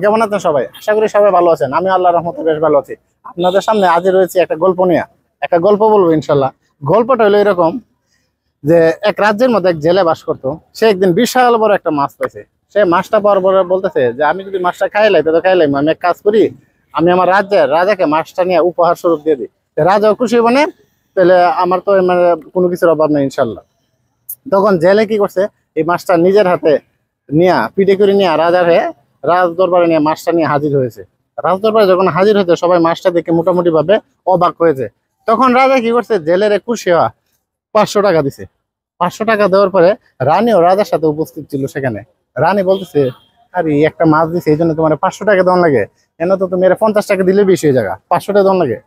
কেমন আছেন সবাই? আশা করি সবাই ভালো আছেন। আমি আল্লাহর রহমতে বেশ ভালো আছি। আপনাদের সামনে আজ রয়েছে একটা গল্প নিয়ে। একটা গল্প বলবো ইনশাল্লাহ। গল্পটা হলো এরকম যে এক রাজ্যের মধ্যে এক জেলে বাস করতো। সে একদিন বিশাল বড় একটা মাছ পাইছে। সে মাছটা পাওয়ার পরে বলতেছে যে আমি যদি মাছটা খাইলাই তো খাইলাম, আমি এক কাজ করি, আমি আমার রাজাকে মাছটা নিয়ে উপহার স্বরূপ দিয়ে দিই। রাজাও খুশি, মানে তাহলে আমার তো মানে কোনো কিছুর অভাব নেই ইনশাল্লাহ। তখন জেলে কি করছে, এই মাছটা নিজের হাতে নিয়ে পিঠে করে নিয়ে রাজ দরবারে নিয়ে মাছটা নিয়ে হাজির হয়েছে। রাজ দরবারে যখন হাজির হয়েছে সবাই মাছটা দেখে মোটামুটি ভাবে অবাক হয়েছে। তখন রাজা কি করছে, জেলের খুশি হওয়া 500 টাকা দিছে। 500 টাকা দেওয়ার পরে রানীও রাজার সাথে উপস্থিত ছিল সেখানে। রানী বলতেছে, আরে একটা মাছ দিছে এই জন্য তোমার 500 টাকা দেওয়ার লাগে, কেন তো তুমি 50 টাকা দিলে বেশি হয়ে যাবে, 500 টাকা দেওয়ার লাগে।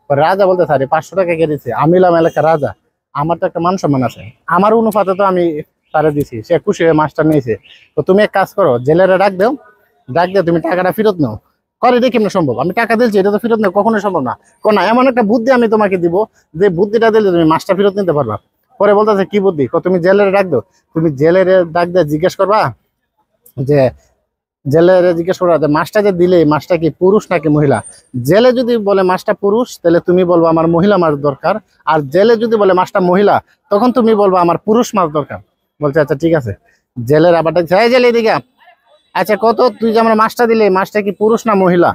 রাজা বলতে আরে 500 টাকা কে দিচ্ছে, আমি হলাম এলাকার রাজা, আমার তো একটা মান সম্মান আছে, আমার অনুপাতে তো আমি তারে দিছি। সে খুশি হয়ে মাছটা নিয়েছে। তো তুমি এক কাজ করো, জেলেরা ডাক দাও, ডাক দিয়ে তুমি টাকাটা ফেরত নাও। করে দেখি না সম্ভব, আমি টাকা দিয়েছি এটা তো ফেরত নেই, কখনোই সম্ভব না। না, এমন একটা বুদ্ধি আমি তোমাকে দিব, যে বুদ্ধিটা দিলে তুমি মাছটা ফেরত নিতে পারবা। পরে বলতেছে কি বুদ্ধি? তুমি জেলের ডাক দাও, তুমি জেলের ডাক দিয়ে জিজ্ঞেস করবা যে জিজ্ঞেস করা যে মাছটা যে দিলে মাছটা কি পুরুষ নাকি মহিলা। জেলে যদি বলে মাছটা পুরুষ তাহলে তুমি বলবো আমার মহিলা মাছ দরকার, আর জেলে যদি বলে মাছটা মহিলা তখন তুমি বলবো আমার পুরুষ মাছ দরকার। বলছে আচ্ছা ঠিক আছে। জেলের আবার ডাকছে, এই জেলে এদিকে, আচ্ছা কত তুই যে আমার মাছটা দিলে মাছটা কি পুরুষ না মহিলা।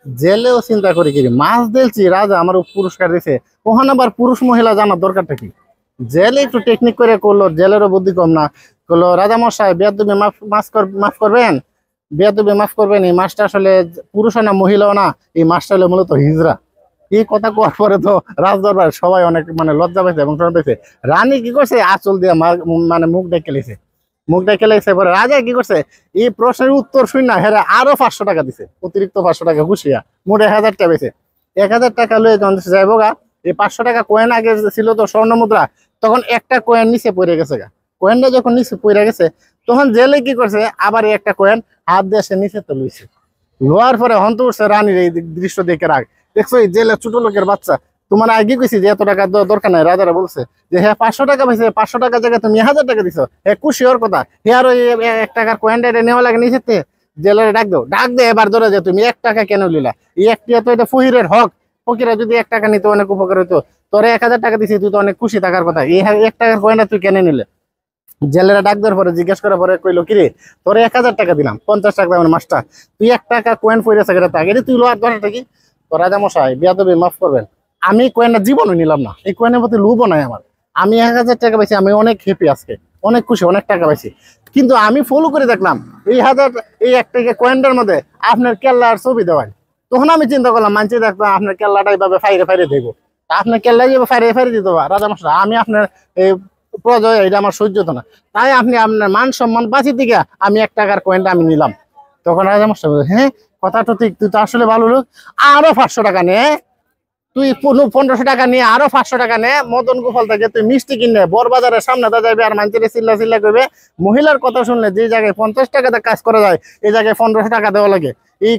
জেলেও চিন্তা করি কি মাছ দিলছি, রাজা আমার পুরস্কার দিছে, ওখানে আবার পুরুষ মহিলা জানার দরকারটা কি। জেলে একটু টেকনিক করে করলো, জেলেরও বুদ্ধি কম না। করলো, রাজা মশাই বেয়াদবি মাফ করবেন, বেয়াদবি মাফ করবেন, এই মাছটা আসলে পুরুষ না মহিলাও না, এই মাছটা হলে মূলত হিজড়া। এই কথা কোয়ার পরে তো রাজদরবার সবাই অনেক মানে লজ্জা পাইছে এবং শরম পাইছে। রানী কি করছে, আঁচল দিয়ে মানে মুখ ডেকে লেছে। মুখ ডেকে লেছে পরে রাজা কি করছে, এই প্রশ্নের উত্তর শুন না হেরে আরো 500 টাকা দিছে, অতিরিক্ত 500 টাকা ঘুষিয়া মোট 1000 টাকা পেয়েছে। 1000 টাকা লয়ে যখন যাইব গা, এই 500 টাকা কয়েন আগে ছিল তো স্বর্ণ মুদ্রা, তখন একটা কয়েন নিচে পড়ে গেছে গা। কয়েনটা যখন নিচে পড়ে গেছে তখন জেলে কি করছে, আবার একটা কয়েন হাত দিয়ে সে নিচে তো লইছে। লোয়ার পরে হন্ত উঠছে রানীর এই দৃশ্য দেখে রাগ, দেখছো এই জেলে ছোট লোকের বাচ্চা, তোমার আগে কইছি যে এত টাকা দরকার নাই। রাজারা বলছে যে হ্যাঁ 500 টাকা পাইছে, 500 টাকা জায়গায় তুমি 1000 টাকা দিছো, হ্যাঁ খুশি হওয়ার কথা। হ্যাঁ আর ওই 1 টাকার কয়েনটা নেওয়া লাগে নিচেতে। জেলের ডাক দাও, ডাক দে এবার ধরে যে তুমি 1 টাকা কেন লিলা, এই একটি তো এটা ফকিরের হক, ফকিরা যদি 1 টাকা নিতে অনেক উপকার হইতো। তোরে 1000 টাকা দিছি, তুই তো অনেক খুশি থাকার কথা, এই 1 টাকার কয়েনটা তুই কেন নিলে। জেলেরা ডাক দেওয়ার পরে জিজ্ঞেস করার পরে কইলো কিরে তোরে 1000 টাকা দিলাম, 50 টাকা দামের মাছটা, তুই 1 টাকা কয়েন পড়েছে তাকে তুই লোয়ার দরটা কি। তো রাজা মশাই বেয়াদবি মাফ করবেন, আমি কয়েনটা জীবনও নিলাম না, এই কয়েনের প্রতি লোভও নাই আমার। আমি 1000 টাকা পাইছি, আমি অনেক হ্যাপি আজকে, অনেক খুশি, অনেক টাকা পাইছি। কিন্তু আমি ফলো করে দেখলাম এই 1 টাকা কয়েনটার মধ্যে আপনার কেল্লার ছবি দেওয়ায়। তখন আমি চিন্তা করলাম মানছি দেখবো আপনার কেল্লাটা এইভাবে ফাইরে ফাইরে দেবো, আপনার কেল্লা যাবে ফাইরে ফাইরে দিতে পারবো। রাজা মশাই আমি আপনার এই প্রজয় এটা আমার সহ্য হতো না, তাই আপনি আপনার মান সম্মান বাঁচিয়ে দিকে আমি 1 টাকার কয়েনটা আমি নিলাম। তখন রাজা মশাই বলে, হ্যাঁ কথাটা ঠিক, তুই তো আসলে ভালো লোক, আরো 500 টাকা নে, তুই 1500 টাকা নিয়ে আরো 500 টাকা নে, মদন গোপাল থেকে তুই মিষ্টি কিনে বড়বাজারের সামনে যাবে আর মানুষের চিল্লা চিল্লা করবে। মহিলার কথা শুনলে যে জায়গায় 50 টাকাতে কাজ করা যায় এই জায়গায় 1500 টাকা দেওয়া লাগে, এই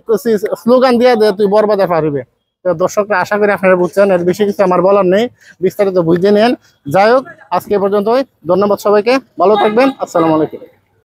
স্লোগান দিয়ে তুই বড়বাজার পারবে। দর্শকরা আশা করি আপনারা বুঝছেন, এর বেশি কিছু আমার বলার নেই, বিস্তারিত বুঝে নেন। যাই হোক আজকে পর্যন্তই, ধন্যবাদ সবাইকে, ভালো থাকবেন, আসসালামু আলাইকুম।